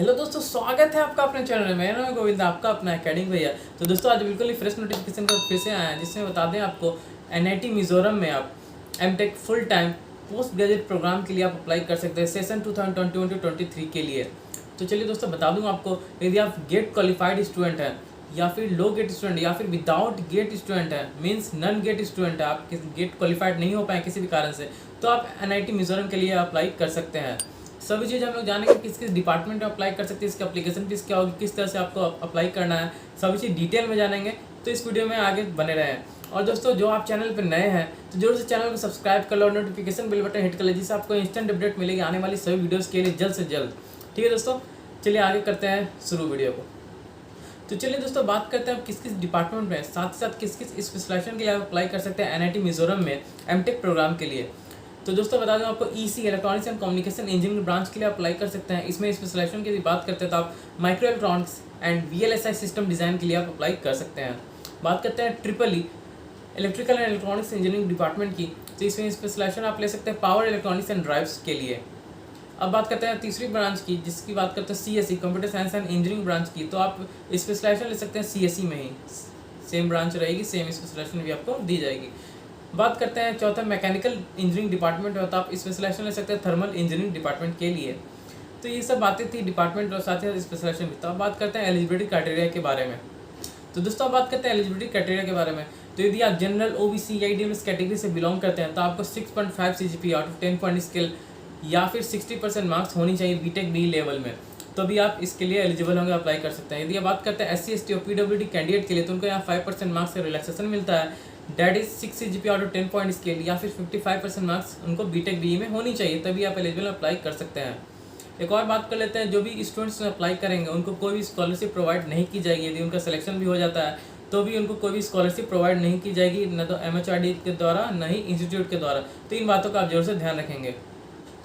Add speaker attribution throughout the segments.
Speaker 1: Hello दोस्तों, स्वागत है आपका अपने चैनल में। मेरा नाम है गोविंद, आपका अपना एकेडमिक भैया। तो दोस्तों आज बिल्कुल ही फ्रेश नोटिफिकेशन पर फिर से आया है, जिसमें बता दें आपको एनआईटी मिजोरम में आप MTech full time post graduate program के लिए आप अप्लाई कर सकते हैं सेशन 2021-23 के लिए। तो चलिए दोस्तों बता दूं आपको, यदि आप गेट क्वालिफाइड स्टूडेंट हैं या फिर लो गेट स्टूडेंट या फिर विदाउट गेट स्टूडेंट है, मीन्स नन गेट स्टूडेंट है, आप गेट क्वालिफाइड नहीं हो पाए किसी भी कारण से, तो आप एनआईटी मिजोरम के लिए अप्लाई कर सकते हैं। सभी चीज़ हम लोग जानेंगे किस किस डिपार्टमेंट में अप्लाई कर सकते हैं, इसकी एप्लीकेशन फीस क्या होगी, किस तरह से आपको अप्लाई करना है, सभी चीज़ डिटेल में जानेंगे। तो इस वीडियो में आगे बने रहें। और दोस्तों जो आप चैनल पर नए हैं तो जरूर से चैनल को सब्सक्राइब कर लो और नोटिफिकेशन बेल बटन हिट कर ले, जिससे आपको इंस्टेंट अपडेट मिलेगी आने वाली सभी वीडियोज़ के लिए जल्द से जल्द। ठीक है दोस्तों, चलिए आगे करते हैं शुरू वीडियो को। तो चलिए दोस्तों बात करते हैं किस किस डिपार्टमेंट में, साथ ही साथ किस किस स्पेशलाइजेशन के लिए आप अप्लाई कर सकते हैं एनआईटी मिजोरम में एमटेक प्रोग्राम के लिए। तो दोस्तों बता दूं आपको EC electronics and communication engineering branch के लिए अप्लाई कर सकते हैं। इसमें स्पेशलाइजेशन की बात करते हैं तो आप micro electronics and VLSI system design के लिए आप अप्लाई कर सकते हैं। बात करते हैं triple E electrical and electronics engineering department की, तो इसमें स्पेशलाइजेशन आप ले सकते हैं पावर इलेक्ट्रॉनिक्स एंड ड्राइव्स के लिए। अब बात करते हैं तीसरी ब्रांच की, जिसकी बात करते हैं CSE computer science and engineering branch की, तो आप स्पेशलाइजेशन ले सकते हैं सीएसई में ही, सेम ब्रांच रहेगी, सेम स्पेशलाइजेशन भी आपको दी जाएगी। बात करते हैं चौथा मैकेनिकल इंजीनियरिंग डिपार्टमेंट में, तो आप स्पेशलाइजेशन ले सकते हैं थर्मल इंजीनियरिंग डिपार्टमेंट के लिए। तो ये सब बातें थी डिपार्टमेंट और साथ ही साथ स्पेशलाइजेशन भी। तो अब बात करते हैं एलिजिबिलिटी क्राइटेरिया के बारे में। तो दोस्तों अब बात करते हैं एलिजिबिलिटी क्राइटेरिया के बारे में। तो यदि आप जनरल ओबीसी या ईडब्ल्यूएस कैटेगरी से बिलोंग करते हैं तो आपको 6.5 CGP out of 10 point scale या फिर 60% मार्क्स होनी चाहिए बीटेक डी लेवल में, तो भी आप इसके लिए एलिजिबल होंगे, अप्लाई कर सकते हैं। यदि आप बात करते हैं एससी एसटी और पीडब्ल्यूडी कैंडिडेट के लिए, तो उनको यहाँ 5% मार्क्स से रिलैक्सेशन मिलता है, that is 6 CGP out of 10 point scale या फिर 55% मार्क्स उनको बीटेक बी में होनी चाहिए, तभी आप एलिजिबल अप्लाई कर सकते हैं। एक और बात कर लेते हैं, जो भी स्टूडेंट्स अप्लाई करेंगे उनको कोई भी स्कॉलरशिप प्रोवाइड नहीं की जाएगी। यदि उनका सिलेक्शन भी हो जाता है तो भी उनको कोई भी स्कॉलरशिप प्रोवाइड नहीं की जाएगी, न तो एमएचआरडी के द्वारा न ही इंस्टीट्यूट के द्वारा। तो इन बातों का आप जरूर से ध्यान रखेंगे।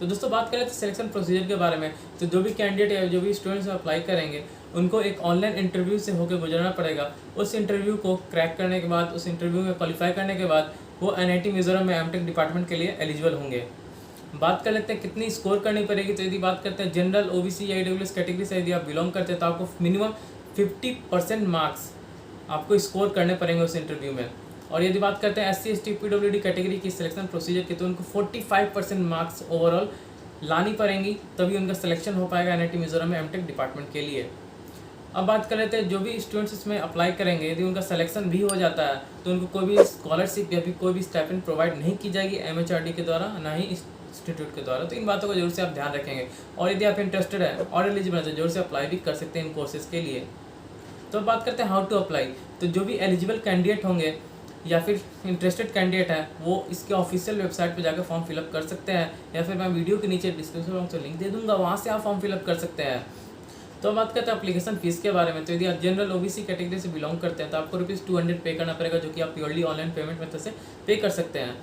Speaker 1: तो दोस्तों बात करें तो सिलेक्शन प्रोसीजर के बारे में, तो जो भी कैंडिडेट या जो भी स्टूडेंट्स अप्लाई करेंगे उनको एक ऑनलाइन इंटरव्यू से होकर गुजरना पड़ेगा। उस इंटरव्यू को क्रैक करने के बाद, उस इंटरव्यू में क्वालिफाई करने के बाद वो एनआईटी मिजोरम में एमटेक डिपार्टमेंट के लिए एलिजिबल होंगे। बात कर लेते हैं कितनी स्कोर करनी पड़ेगी। तो यदि बात करते हैं जनरल ओबीसी या ईडब्ल्यूएस कैटेगरी से यदि आप बिलोंग करते हैं तो आपको मिनिमम 50% मार्क्स आपको स्कोर करने पड़ेंगे उस इंटरव्यू में। और यदि बात करते हैं एससी एसटी पीडब्ल्यूडी कैटेगरी की सिलेक्शन प्रोसीजर की, तो उनको 45% मार्क्स ओवरऑल लानी पड़ेंगी, तभी उनका सिलेक्शन हो पाएगा एनआईटी मिजोरम में एमटेक डिपार्टमेंट के लिए। अब बात कर लेते हैं जो भी स्टूडेंट्स इसमें अप्लाई करेंगे, यदि उनका सिलेक्शन भी हो जाता है तो उनको कोई भी स्कॉलरशिप या फिर कोई भी स्टाइपेंड प्रोवाइड नहीं की जाएगी एमएचआरडी के द्वारा, ना ही इंस्टीट्यूट के द्वारा। तो इन बातों को जरूर से आप ध्यान रखेंगे। और यदि आप इंटरेस्टेड हैं और एलिजिबल है तो जरूर से अप्लाई भी कर सकते हैं इन कोर्सेज के लिए। तो अब बात करते हैं हाउ टू अप्लाई। तो जो भी एलिजिबल कैंडिडेट होंगे या फिर इंटरेस्टेड कैंडिडेट हैं वो इसके ऑफिशियल वेबसाइट पर जाकर फॉर्म फिलअप कर सकते हैं, या फिर मैं वीडियो के नीचे डिस्क्रिप्शन बॉक्स में लिंक दे दूंगा, वहाँ से आप फॉर्म फिलअप कर सकते हैं। तो बात करते हैं एप्लीकेशन फीस के बारे में। तो यदि आप जनरल ओबीसी कैटेगरी से बिलोंग करते हैं तो आपको ₹200 पे करना पड़ेगा, जो कि आप प्योरली ऑनलाइन पेमेंट मेथड से पे कर सकते हैं।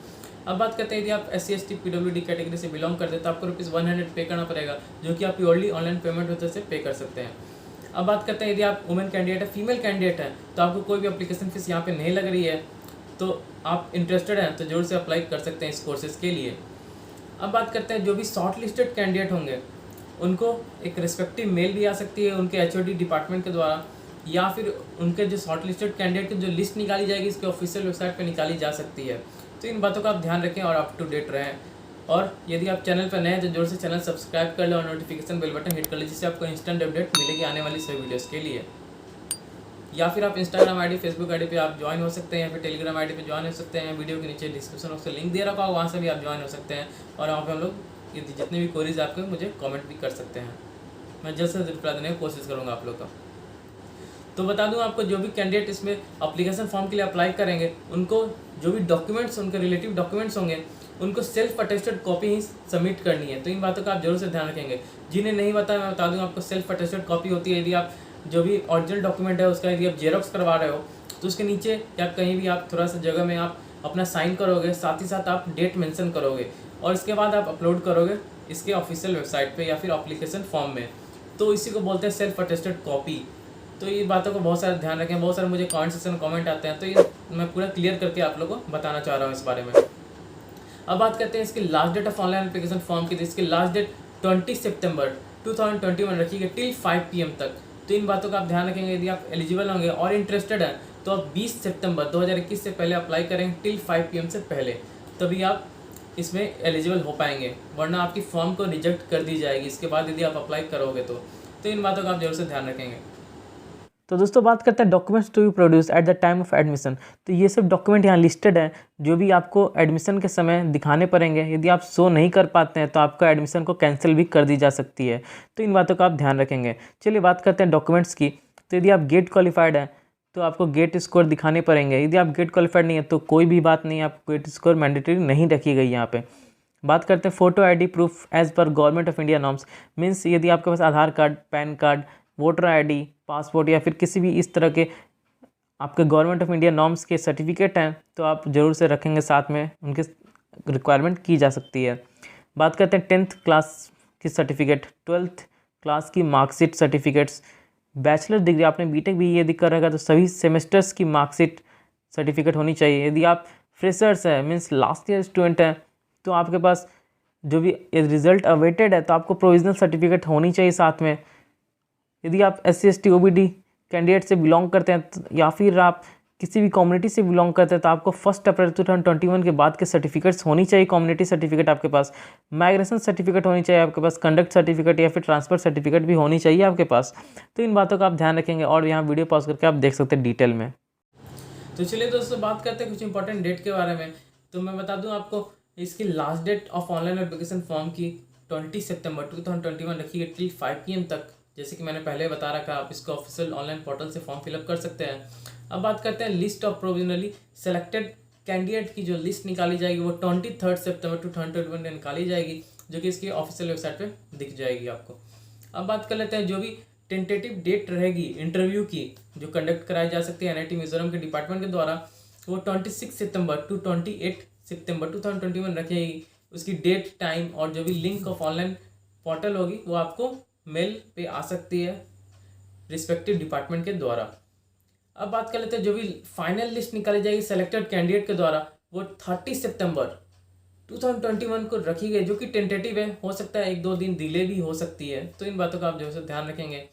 Speaker 1: अब बात करते हैं यदि आप एससी एसटी पीडब्ल्यूडी कैटेगरी से बिलोंग करते हैं तो आपको ₹100 पे करना पड़ेगा, जो कि आप प्योरली ऑनलाइन पेमेंट मेथड से पे कर सकते हैं। अब बात करते हैं यदि आप वुमेन कैंडिडेट है, फीमेल कैंडिडेट है, तो आपको कोई भी एप्लीकेशन फीस यहाँ पे नहीं लग रही है, तो आप इंटरेस्टेड हैं तो जरूर से अप्लाई कर सकते हैं इस कोर्सेज के लिए। अब बात करते हैं जो भी शॉर्ट लिस्टेड कैंडिडेट होंगे उनको एक रिस्पेक्टिव मेल भी आ सकती है उनके एचओडी डिपार्टमेंट के द्वारा, या फिर उनके जो शॉर्ट लिस्टेड कैंडिडेट की जो लिस्ट निकाली जाएगी इसके ऑफिशियल वेबसाइट पर निकाली जा सकती है। तो इन बातों का आप ध्यान रखें और अप टू डेट रहें। और यदि आप चैनल पर नए हैं तो जरूर से चैनल सब्सक्राइब कर लें और नोटिफिकेशन बेल बटन हिट कर लें, जिससे आपको इंस्टेंट अपडेट मिलेगी आने वाली सभी वीडियोज़ के लिए। या फिर आप इंस्टाग्राम आईडी, फेसबुक आईडी पे आप ज्वाइन हो सकते हैं, या फिर टेलीग्राम आईडी पे ज्वाइन हो सकते हैं। वीडियो के नीचे डिस्क्रिप्शन बॉक्स में लिंक दे रखा होगा, वहाँ से भी आप ज्वाइन हो सकते हैं। और वहाँ पे हम लोग जितने भी क्वेरीज आपके मुझे कमेंट भी कर सकते हैं, मैं जल्द से जल्द रिप्लाई देने की कोशिश करूँगा आप लोग का। तो बता दूं आपको, जो भी कैंडिडेट इसमें एप्लीकेशन फॉर्म के लिए अप्लाई करेंगे उनको जो भी डॉक्यूमेंट्स, उनके रिलेटिव डॉक्यूमेंट्स होंगे, उनको सेल्फ अटेस्टेड कॉपी ही सबमिट करनी है। तो इन बातों का आप जरूर से ध्यान रखेंगे। जिन्हें नहीं पता मैं बता दूं आपको, सेल्फ अटेस्टेड कॉपी होती है यदि आप जो भी ओरिजिनल डॉक्यूमेंट है उसका यदि आप जेरोक्स करवा रहे हो तो उसके नीचे या कहीं भी आप थोड़ा सा जगह में आप अपना साइन करोगे, साथ ही साथ आप डेट मेंशन करोगे और इसके बाद आप अपलोड करोगे इसके ऑफिशियल वेबसाइट पे या फिर एप्लीकेशन फॉर्म में। तो इसी को बोलते हैं सेल्फ अटेस्टेड कॉपी। तो ये बातों को बहुत सारा ध्यान रखें। बहुत सारे मुझे कमेंट सेक्शन में कमेंट आते हैं, तो ये मैं पूरा क्लियर करके आप लोगों को बताना चाह रहा हूँ इस बारे में। अब बात करते हैं इसकी last date of online application form की। तो इसकी लास्ट डेट 20 सितंबर 2021 रखी गई टिल 5 PM तक। तो इन बातों का आप ध्यान रखेंगे। यदि आप एलिजिबल होंगे और इंटरेस्टेड हैं तो आप 20 सितंबर 2021 से पहले अप्लाई करेंगे टिल 5 PM से पहले, तभी आप इसमें एलिजिबल हो पाएंगे, वरना आपकी फॉर्म को रिजेक्ट कर दी जाएगी इसके बाद यदि आप अप्लाई करोगे तो इन बातों का आप जरूर से ध्यान रखेंगे। तो दोस्तों बात करते हैं documents to be produce at the time of admission. तो ये सब डॉक्यूमेंट यहाँ लिस्टेड है जो भी आपको एडमिशन के समय दिखाने पड़ेंगे। यदि आप शो नहीं कर पाते हैं तो आपका एडमिशन को कैंसिल भी कर दी जा सकती है, तो इन बातों का आप ध्यान रखेंगे। चलिए बात करते हैं डॉक्यूमेंट्स की। तो यदि आप गेट क्वालिफाइड हैं तो आपको गेट स्कोर दिखाने पड़ेंगे। यदि आप गेट क्वालिफाइड नहीं है तो कोई भी बात नहीं, आपको गेट स्कोर मैंडेटरी नहीं रखी गई यहाँ पे। बात करते हैं फोटो आईडी प्रूफ एज पर government of India norms. Means यदि आपके पास Aadhaar card, PAN card, voter ID, passport या फिर किसी भी इस तरह के आपके गवर्नमेंट ऑफ इंडिया नॉर्म्स के सर्टिफिकेट हैं तो आप ज़रूर से रखेंगे, साथ में उनके रिक्वायरमेंट की जा सकती है। बात करते हैं 10th क्लास की सर्टिफिकेट, 12th क्लास की मार्कशीट सर्टिफिकेट्स, बैचलर डिग्री आपने बीटेक भी यदि कर रखा तो सभी सेमेस्टर्स की मार्कशीट सर्टिफिकेट होनी चाहिए। यदि आप फ्रेशर्स हैं मीन्स लास्ट ईयर स्टूडेंट हैं तो आपके पास जो भी रिजल्ट अवेटेड है तो आपको प्रोविजनल सर्टिफिकेट होनी चाहिए साथ में। यदि आप SC ST OBD कैंडिडेट से बिलोंग करते हैं या फिर आप किसी भी कम्युनिटी से बिलोंग करते हैं तो आपको 1 अप्रैल 2021 के बाद के सर्टिफिकेट्स होनी चाहिए। कम्युनिटी सर्टिफिकेट आपके पास, माइग्रेशन सर्टिफिकेट होनी चाहिए आपके पास, कंडक्ट सर्टिफिकेट या फिर ट्रांसफ़र सर्टिफिकेट भी होनी चाहिए आपके पास। तो इन बातों का आप ध्यान रखेंगे और यहाँ वीडियो पॉज करके आप देख सकते हैं डिटेल में। तो चलिए दोस्तों बात करते हैं कुछ इंपॉर्टेंट डेट के बारे में। तो मैं बता दूँ आपको इसकी last date of online application form की 20 सितंबर 2021 रखी गई टिल 5 PM तक। जैसे कि मैंने पहले बता रखा, आप इसको ऑफिशियल ऑनलाइन पोर्टल से फॉर्म फिलअप कर सकते हैं। अब बात करते हैं list of provisionally selected candidate की जो लिस्ट निकाली जाएगी वो 23 सितंबर 2021 में निकाली जाएगी, जो कि इसकी ऑफिशियल वेबसाइट पे दिख जाएगी आपको। अब बात कर लेते हैं जो भी टेंटेटिव डेट रहेगी इंटरव्यू की जो कंडक्ट कराई जा सकती है NIT मिजोरम के डिपार्टमेंट के द्वारा, वो 26 सितंबर टू 28 सितंबर 2021 रखेगी। उसकी डेट, टाइम और जो भी लिंक ऑफ ऑनलाइन पोर्टल होगी वो आपको मेल पे आ सकती है रिस्पेक्टिव डिपार्टमेंट के द्वारा। अब बात कर लेते हैं जो भी फाइनल लिस्ट निकाली जाएगी सेलेक्टेड कैंडिडेट के द्वारा वो 30 सितंबर 2021 को रखी गई, जो कि टेंटेटिव है, हो सकता है 1-2 दिन डिले भी हो सकती है। तो इन बातों का आप जो है ध्यान रखेंगे।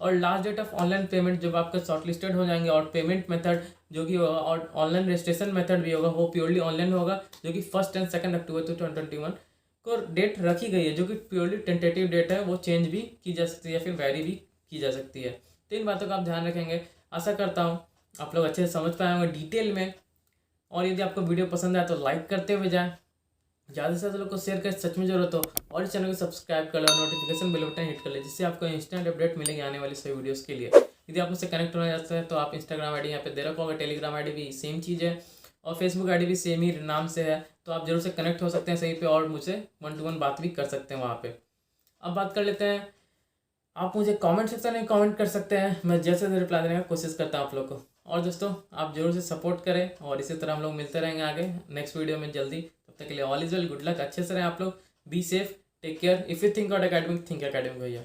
Speaker 1: और last date of online payment जब आपका शॉर्टलिस्टेड हो जाएंगे और पेमेंट मेथड जो कि होगा और ऑनलाइन रजिस्ट्रेशन मेथड भी होगा वो प्योरली ऑनलाइन होगा, जो कि 1 और 2 अक्टूबर 2021 को डेट रखी गई है, जो कि प्योरली टेंटेटिव डेट है, वो चेंज भी की जा सकती है या फिर वेरी भी की जा सकती है। तो इन बातों का आप ध्यान रखेंगे। आशा करता हूँ आप लोग अच्छे से समझ पाए होंगे डिटेल में। और यदि आपको वीडियो पसंद आए तो लाइक करते हुए जाएं, ज़्यादा से ज़्यादा लोग को शेयर करें सच में ज़रूरत हो, और इस चैनल को सब्सक्राइब कर लो, नोटिफिकेशन बेल बटन हिट कर ले, जिससे आपको इंस्टेंट अपडेट मिलेगी आने वाली सभी वीडियोस के लिए। यदि आप मुझसे कनेक्ट होना चाहते हैं तो आप इंस्टाग्राम आईडी यहाँ पे दे रखा होगा, टेलीग्राम आईडी भी सेम चीज़ है और फेसबुक आईडी भी सेम ही नाम से है, तो आप जरूर से कनेक्ट हो सकते हैं सही पे और मुझसे 1 to 1 बात भी कर सकते हैं वहाँ पे। अब बात कर लेते हैं, आप मुझे कमेंट सेक्शन में कमेंट कर सकते हैं, मैं जैसे रिप्लाई देने का कोशिश करता हूँ आप लोग को। और दोस्तों आप जरूर से सपोर्ट करें और इसी तरह हम लोग मिलते रहेंगे आगे नेक्स्ट वीडियो में जल्दी। तब तक के लिए all is well, good luck, अच्छे से रहें आप लोग, be safe, take care. If you think out academic, think academic भैया।